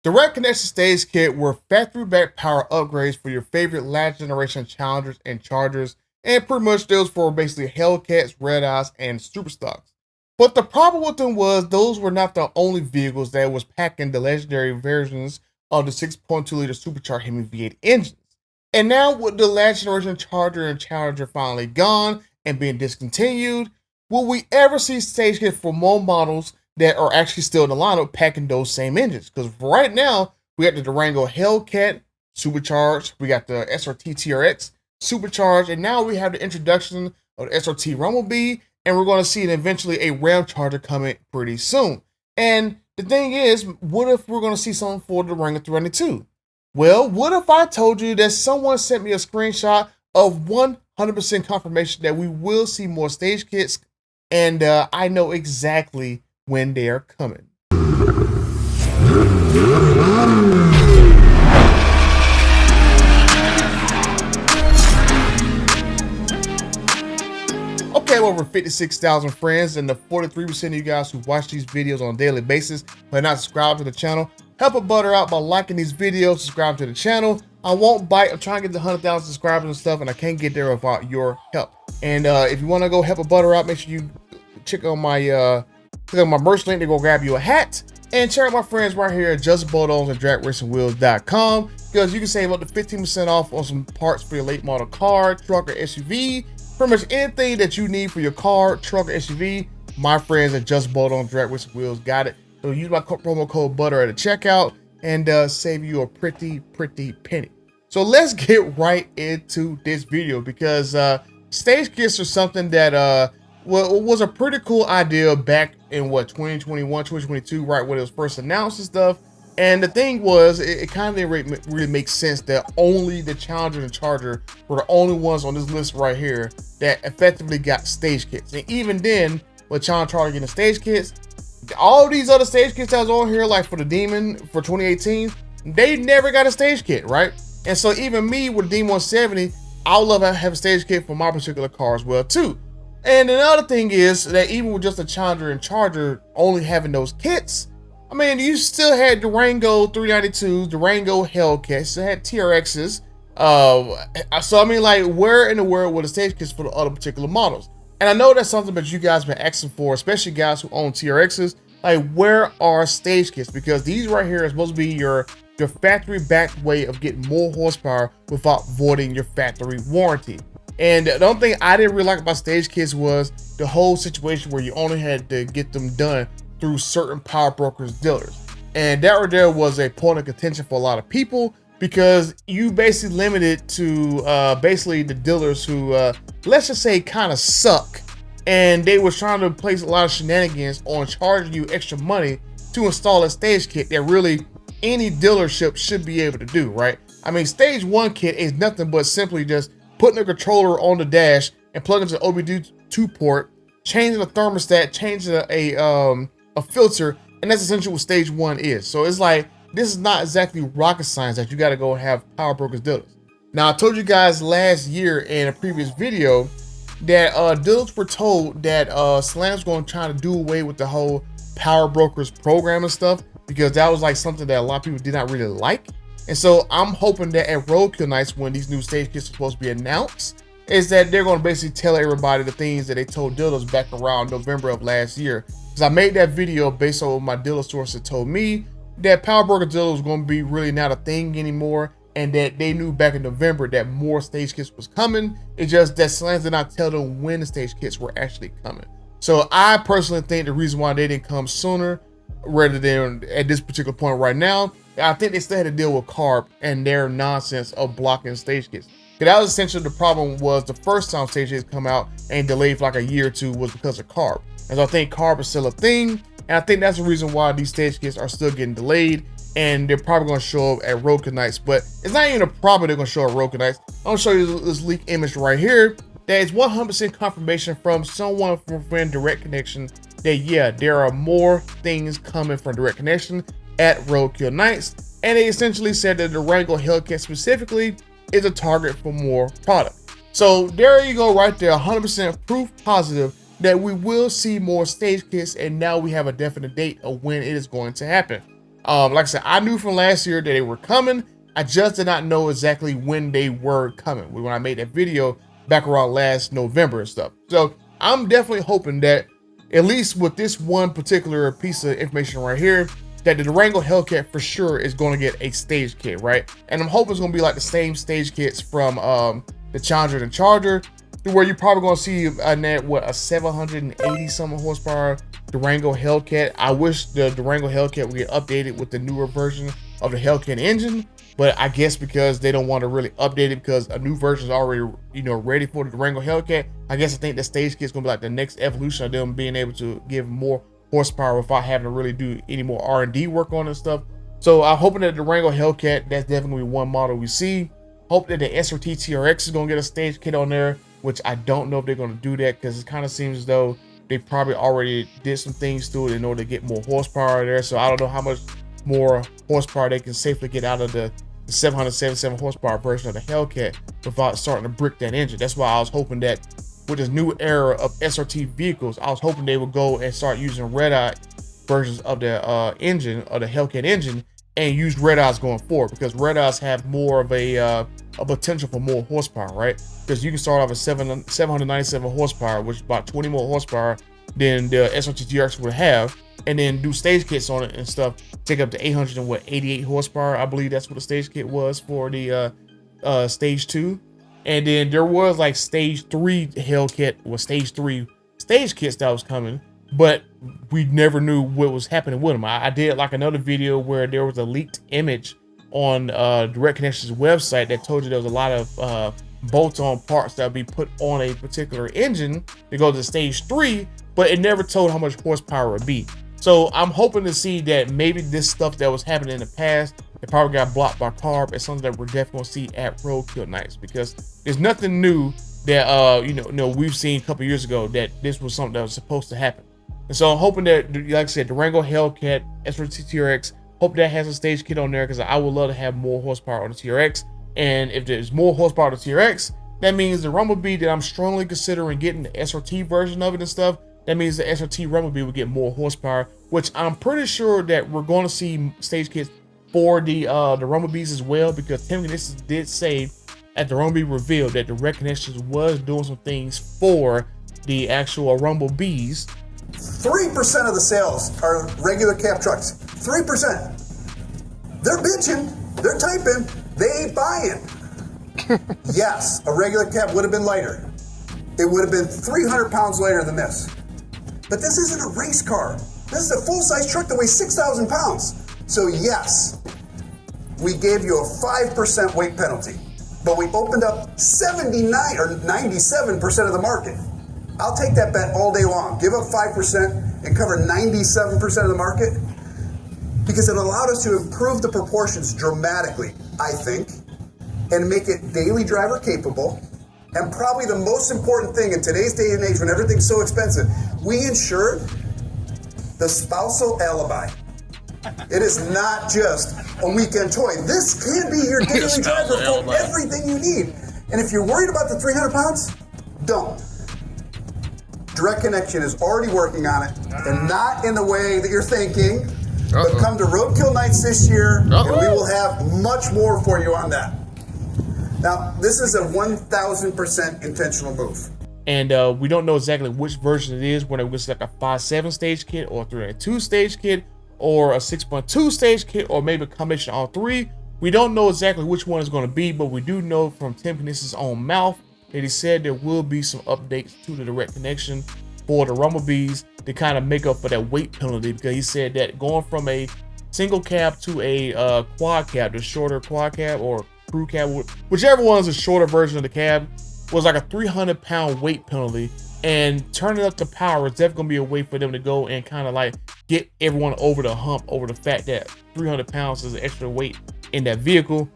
Direct connection stage kit were factory back power upgrades for your favorite last generation Challengers and Chargers, and pretty much those for basically Hellcats, Red Eyes, and Super Stocks. But the problem with them was those were not the only vehicles that was packing the legendary versions of the 6.2-liter supercharged Hemi V8 engines. And now with the last generation Charger and Challenger finally gone and being discontinued, will we ever see stage kits for more models that are actually still in the lineup packing those same engines? Because right now, we got the Durango Hellcat supercharged, we got the SRT TRX supercharged, and now we have the introduction of the SRT Rumblebee, and we're going to see eventually a Ram Charger coming pretty soon. And the thing is, what if we're going to see something for the Wrangler 392? Well, what if I told you that someone sent me a screenshot of 100% confirmation that we will see more stage kits, and I know exactly when they are coming. Okay, over 56,000 friends, and the 43% of you guys who watch these videos on a daily basis but not subscribe to the channel, help a butter out by liking these videos, subscribe to the channel. I won't bite. I'm trying to get to 100,000 subscribers and stuff, and I can't get there without your help. And if you want to go help a butter out, make sure you check on my click on my merch link to go grab you a hat, and check out my friends right here at JustBolt-Ons and DragRacingWheels.com, because you can save up to 15% off on some parts for your late model car, truck, or SUV. Pretty much anything that you need for your car, truck, or SUV, my friends at JustBolt-Ons, DragRacingWheels got it. So use my promo code BUTTER at the checkout and save you a pretty penny. So let's get right into this video, because stage kits are something that was a pretty cool idea back in 2021, 2022, right when it was first announced and stuff. And the thing was, it kind of didn't really make sense that only the Challenger and Charger were the only ones on this list right here that effectively got stage kits. And even then, with Challenger and Charger getting stage kits, all these other stage kits that was on here, like for the Demon for 2018, they never got a stage kit, right? And so even me with the Demon 170, I would love to have a stage kit for my particular car as well too. And another thing is that even with just a Challenger and Charger only having those kits, I mean, you still had Durango 392s, Durango Hellcats, you still had TRXs. So I mean, like, where in the world were the stage kits for the other particular models? And I know that's something that you guys have been asking for, especially guys who own TRXs. Like, where are stage kits? Because these right here are supposed to be your factory-backed way of getting more horsepower without voiding your factory warranty. And the only thing I didn't really like about stage kits was the whole situation where you only had to get them done through certain power brokers dealers. And that right there was a point of contention for a lot of people, because you basically limited to basically the dealers who, let's just say, kind of suck. And they were trying to place a lot of shenanigans on charging you extra money to install a stage kit that really any dealership should be able to do, right? I mean, stage one kit is nothing but simply just putting a controller on the dash and plugging into the OBD2 port, changing the thermostat, changing a filter, and that's essentially what stage one is. So it's like, this is not exactly rocket science that you got to go have power brokers dealers. Now, I told you guys last year in a previous video that dealers were told that Stellantis was going to try to do away with the whole power brokers program and stuff, because that was like something that a lot of people did not really like. And so I'm hoping that at Roadkill nights, when these new stage kits are supposed to be announced, is that they're going to basically tell everybody the things that they told dealers back around November of last year. Because I made that video based on what my dealer sources told me, that power broker dealer was going to be really not a thing anymore, and that they knew back in November that more stage kits was coming. It's just that Stellantis did not tell them when the stage kits were actually coming. So I personally think the reason why they didn't come sooner rather than at this particular point right now, I think they still had to deal with CARB and their nonsense of blocking stage kits. Because that was essentially the problem, was the first time stage kits come out and delayed for like a year or two was because of CARB. And so I think CARB is still a thing, and I think that's the reason why these stage kits are still getting delayed, and they're probably going to show up at Roadkill nights. But it's not even a problem they're going to show up at Roadkill nights. I'm going to show you this leak image right here. That is 100% confirmation from someone from Direct Connection that, yeah, there are more things coming from Direct Connection at Roadkill nights. And they essentially said that the Wrangler Hellcat specifically is a target for more product. So there you go right there, 100% proof positive that we will see more stage kits, and now we have a definite date of when it is going to happen. Like I said, I knew from last year that they were coming. I just did not know exactly when they were coming when I made that video back around last November and stuff. So I'm definitely hoping that at least with this one particular piece of information right here, that the Durango Hellcat for sure is going to get a stage kit, right? And I'm hoping it's going to be like the same stage kits from the Challenger and Charger, to where you're probably going to see a 780 something horsepower Durango Hellcat. I wish the Durango Hellcat would get updated with the newer version of the Hellcat engine, but I guess because they don't want to really update it because a new version is already, you know, ready for the Durango Hellcat. I guess I think the stage kit's gonna be like the next evolution of them being able to give more horsepower without having to really do any more R&D work on it and stuff. So I'm hoping that the Durango Hellcat, that's definitely one model we see. Hope that the SRT TRX is gonna get a stage kit on there, which I don't know if they're gonna do that because it kind of seems as though they probably already did some things to it in order to get more horsepower there. So I don't know how much more horsepower they can safely get out of the 777 horsepower version of the Hellcat without starting to brick that engine. That's why I was hoping that with this new era of SRT vehicles, I was hoping they would go and start using red-eye versions of the engine, of the Hellcat engine, and use red-eyes going forward, because red-eyes have more of a potential for more horsepower, right? Because you can start off at 797 horsepower, which is about 20 more horsepower than the SRT TRX would have, and then do stage kits on it and stuff, take up to 888 horsepower. I believe that's what the stage kit was for the stage 2. And then there was like stage 3 Hellcat, or stage 3 stage kits that was coming, but we never knew what was happening with them. I did like another video where there was a leaked image on Direct Connection's website that told you there was a lot of bolt-on parts that would be put on a particular engine to go to stage 3, but it never told how much horsepower it would be. So I'm hoping to see that maybe this stuff that was happening in the past, it probably got blocked by CARB, and something that we're definitely gonna see at Roadkill nights, because there's nothing new that you know we've seen a couple years ago that this was something that was supposed to happen. And so I'm hoping that, like I said, Durango Hellcat, SRT TRX, hope that has a stage kit on there, because I would love to have more horsepower on the TRX. And if there's more horsepower on the TRX, that means the Rumblebee that I'm strongly considering getting the SRT version of it and stuff, that means the SRT Rumblebee will get more horsepower, which I'm pretty sure that we're going to see stage kits for the Rumblebees as well, because Tim Kuniskis did say at the Rumblebee reveal that Direct Connections was doing some things for the actual Rumblebees. 3% of the sales are regular cab trucks. 3%. They're bitching. They're typing. They ain't buying. Yes, a regular cab would have been lighter. It would have been 300 pounds lighter than this. But this isn't a race car. This is a full-size truck that weighs 6,000 pounds. So yes, we gave you a 5% weight penalty, but we opened up 79 or 97% of the market. I'll take that bet all day long. Give up 5% and cover 97% of the market, because it allowed us to improve the proportions dramatically, I think, and make it daily driver capable. And probably the most important thing in today's day and age when everything's so expensive, we insured the spousal alibi. It is not just a weekend toy. This can be your daily driver for everything you need. And if you're worried about the 300 pounds, don't. Direct Connection is already working on it, and not in the way that you're thinking. But come to Roadkill nights this year, and we will have much more for you on that. Now, this is a 1,000% intentional move. And we don't know exactly which version it is, whether it's like a 5.7 stage kit or a 3.2 stage kit or a 6.2 stage kit, or maybe a combination of all three. We don't know exactly which one it's going to be, but we do know from Tim Kuniskis' own mouth that he said there will be some updates to the Direct Connection for the Rumblebees to kind of make up for that weight penalty, because he said that going from a single cab to a quad cab, the shorter quad cab or crew cab, whichever one is a shorter version of the cab, was like a 300-pound weight penalty. And turning up the power is definitely going to be a way for them to go and kind of like get everyone over the hump, over the fact that 300 pounds is an extra weight in that vehicle.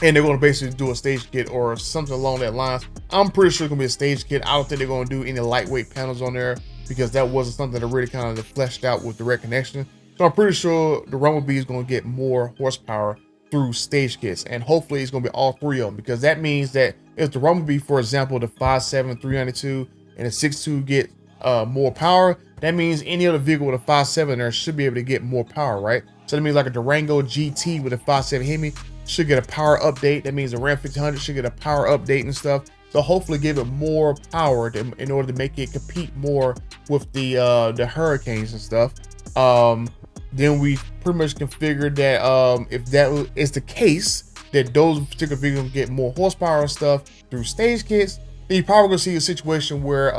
And they're going to basically do a stage kit or something along that lines. I'm pretty sure it's going to be a stage kit. I don't think they're going to do any lightweight panels on there, because that wasn't something that really kind of fleshed out with Direct Connection. So I'm pretty sure the Rumblebee is going to get more horsepower through stage kits, and hopefully it's going to be all three of them, because that means that if the Rumblebee, for example, the 5.7 392 and the 6.2 get more power, that means any other vehicle with a 5.7 in there should be able to get more power, right? So that means like a Durango GT with a 5.7 Hemi should get a power update. That means a Ram 1500 should get a power update and stuff. So hopefully give it more power in order to make it compete more with the Hurricanes and stuff. Then we pretty much configured that if that is the case, that those particular vehicles get more horsepower and stuff through stage kits, then you're probably gonna see a situation where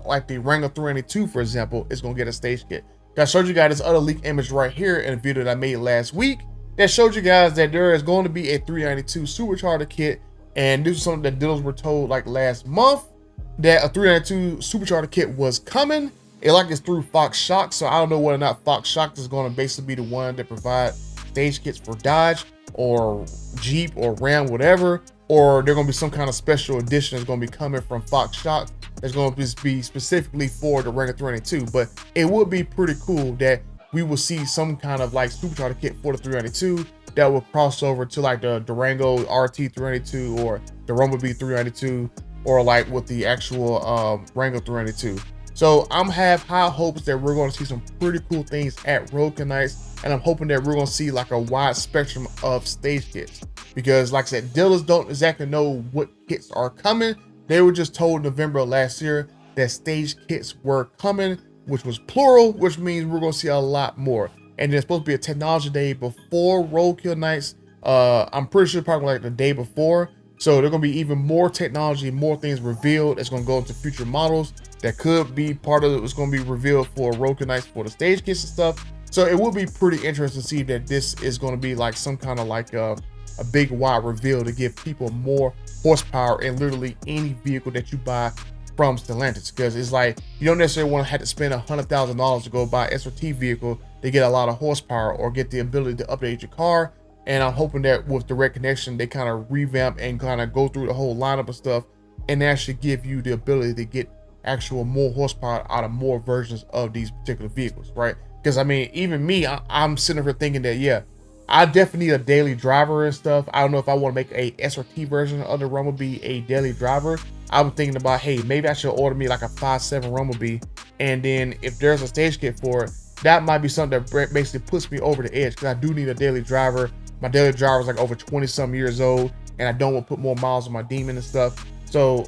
like the Wrangler 392, for example, is gonna get a stage kit. I showed you guys this other leak image right here in a video that I made last week that showed you guys that there is going to be a 392 supercharger kit, and this is something that dealers were told like last month, that a 392 supercharger kit was coming. It's through Fox Shock, so I don't know whether or not Fox Shock is going to basically be the one that provide stage kits for Dodge or Jeep or Ram, whatever, or they're going to be some kind of special edition that's going to be coming from Fox Shock that's going to be specifically for the Wrangler 392. But it would be pretty cool that we will see some kind of like supercharger kit for the 392 that will cross over to like the Durango RT 392 or the Rumblebee 392, or like with the actual Wrangler 392. So I'm have high hopes that we're going to see some pretty cool things at Roadkill Nights, and I'm hoping that we're going to see like a wide spectrum of stage kits, because like I said, dealers don't exactly know what kits are coming. They were just told November of last year that stage kits were coming, which was plural, which means we're going to see a lot more. And there's supposed to be a technology day before Roadkill Nights. I'm pretty sure probably like the day before. So there's going to be even more technology, more things revealed. It's going to go into future models that could be part of it. It's going to be revealed for Roadkill Nights for the stage kits and stuff. So it will be pretty interesting to see that this is going to be like some kind of like a big wide reveal to give people more horsepower in literally any vehicle that you buy from Stellantis. Because it's like you don't necessarily want to have to spend $100,000 to go buy an SRT vehicle to get a lot of horsepower or get the ability to update your car. And I'm hoping that with Direct Connection, they kind of revamp and kind of go through the whole lineup of stuff and actually give you the ability to get actual more horsepower out of more versions of these particular vehicles, right? Because I mean, even me, I'm sitting here thinking that, yeah, I definitely need a daily driver and stuff. I don't know if I want to make a SRT version of the Rumblebee a daily driver. I'm thinking about, hey, maybe I should order me like a 5.7 Rumblebee, and then if there's a stage kit for it, that might be something that basically puts me over the edge, because I do need a daily driver. My daily driver is like over 20-some years old, and I don't want to put more miles on my Demon and stuff. So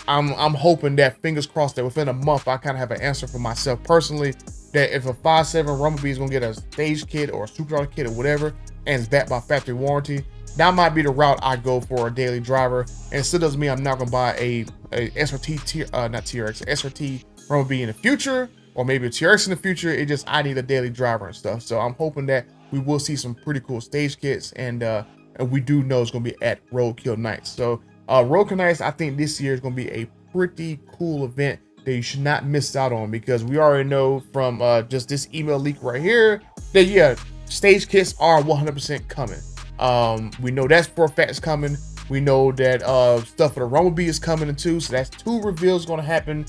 I'm hoping that, fingers crossed, that within a month I kind of have an answer for myself personally, that if a 5.7 Rumblebee is going to get a stage kit or a supercharger kit or whatever, and it's backed by factory warranty, that might be the route I go for a daily driver. And it still doesn't mean I'm not going to buy a SRT, not TRX, SRT Rumblebee in the future, or maybe a TRX in the future. It just, I need a daily driver and stuff. So I'm hoping that we will see some pretty cool stage kits, and we do know it's going to be at Roadkill Nights. So Roadkill Nights, I think this year is going to be a pretty cool event that you should not miss out on, because we already know from just this email leak right here that, yeah, stage kits are 100% coming. We know that's for a fact is coming. We know that stuff for the Rumblebee is coming too, so that's 2 reveals going to happen.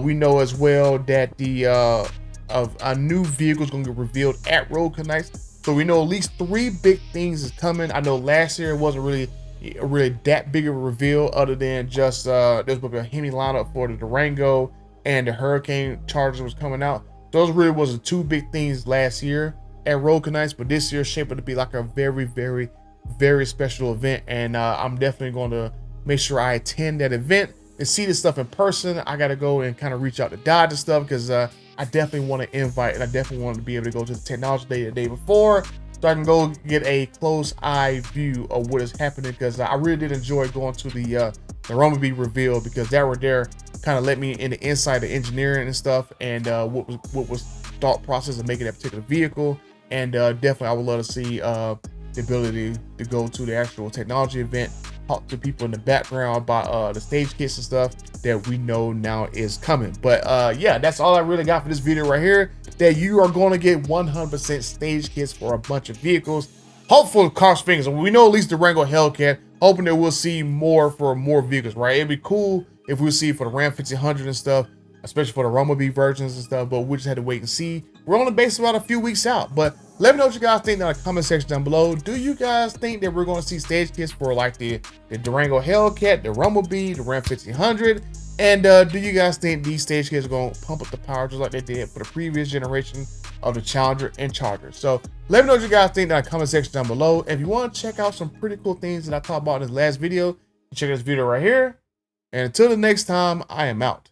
We know as well that the a new vehicle is going to get revealed at Roadkill Nights. So we know at least 3 big things is coming. I know last year it wasn't really that big of a reveal, other than just there's going to be a Hemi lineup for the Durango, and the Hurricane Charger was coming out. Those really was the 2 big things last year at Roadkill Nights, but this year shaped to be like a very, very, very special event, and I'm definitely going to make sure I attend that event and see this stuff in person. I got to go and kind of reach out to Dodge and stuff, because I definitely want to invite, and I definitely want to be able to go to the technology day the day before, so I can go get a close eye view of what is happening, because I really did enjoy going to the Rumblebee reveal, because that right there kind of let me in the inside of engineering and stuff, and what was thought process of making that particular vehicle. And definitely I would love to see the ability to go to the actual technology event, talk to people in the background about the stage kits and stuff that we know now is coming. But yeah, that's all I really got for this video right here, that you are going to get 100% stage kits for a bunch of vehicles. Hopefully, cross fingers, we know at least the Durango Hellcat, hoping that we'll see more for more vehicles, right? It'd be cool if we see for the Ram 1500 and stuff, especially for the Rumblebee versions and stuff, but we just had to wait and see. We're only based about a few weeks out, but let me know what you guys think in the comment section down below. Do you guys think that we're going to see stage kits for like the Durango Hellcat, the Rumblebee, the Ram 1500? And do you guys think these stage kits are going to pump up the power just like they did for the previous generation of the Challenger and Charger? So let me know what you guys think in the comment section down below. If you want to check out some pretty cool things that I talked about in this last video, check this video right here. And until the next time, I am out.